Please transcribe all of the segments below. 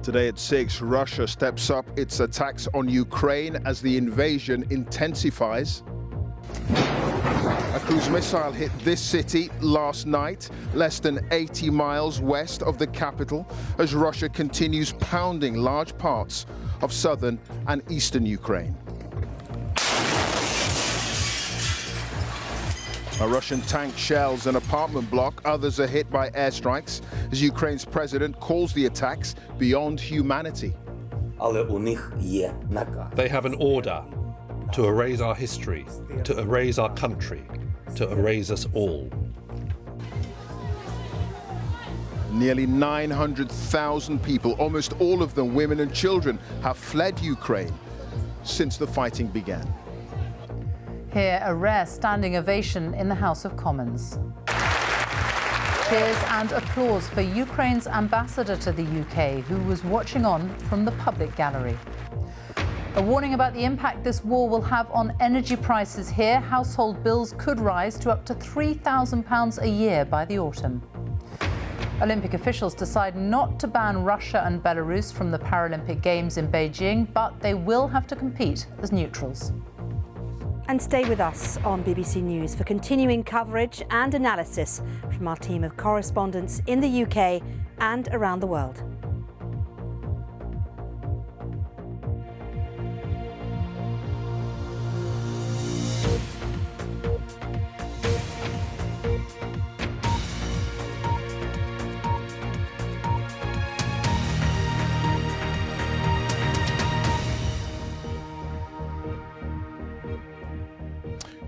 Today at 6, Russia steps up its attacks on Ukraine as the invasion intensifies. A cruise missile hit this city last night, less than 80 miles west of the capital, as Russia continues pounding large parts of southern and eastern Ukraine. A Russian tank shells an apartment block. Others are hit by airstrikes as Ukraine's president calls the attacks beyond humanity. They have an order to erase our history, to erase our country, to erase us all. Nearly 900,000 people, almost all of them women and children, have fled Ukraine since the fighting began. Here, a rare standing ovation in the House of Commons. Cheers and applause for Ukraine's ambassador to the UK, who was watching on from the public gallery. A warning about the impact this war will have on energy prices here. Household bills could rise to up to £3,000 a year by the autumn. Olympic officials decide not to ban Russia and Belarus from the Paralympic Games in Beijing, but they will have to compete as neutrals. And stay with us on BBC News for continuing coverage and analysis from our team of correspondents in the UK and around the world.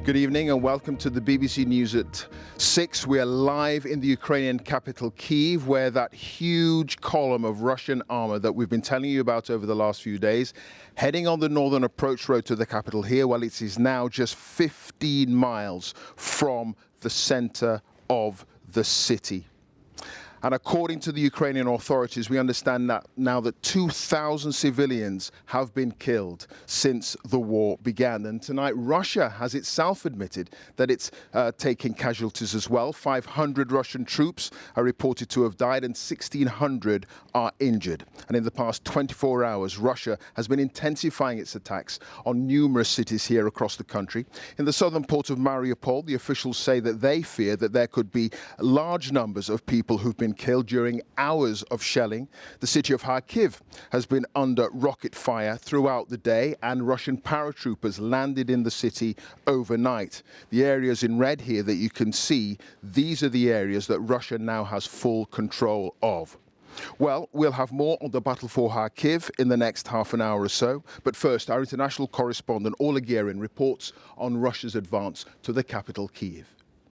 Good evening and welcome to the BBC News at 6. We are live in the Ukrainian capital, Kyiv, where that huge column of Russian armor that we've been telling you about over the last few days, heading on the northern approach road to the capital here, well, it is now just 15 miles from the center of the city. And according to the Ukrainian authorities, we understand that now that 2,000 civilians have been killed since the war began. And tonight, Russia has itself admitted that it's taking casualties as well. 500 Russian troops are reported to have died and 1,600 are injured. And in the past 24 hours, Russia has been intensifying its attacks on numerous cities here across the country. In the southern port of Mariupol, the officials say that they fear that there could be large numbers of people who've been killed during hours of shelling. The city of Kharkiv has been under rocket fire throughout the day, and Russian paratroopers landed in the city overnight. The areas in red here that you can see, these are the areas that Russia now has full control of. Well, we'll have more on the battle for Kharkiv in the next half an hour or so. But first, our international correspondent, Ola Guerin, reports on Russia's advance to the capital, Kyiv.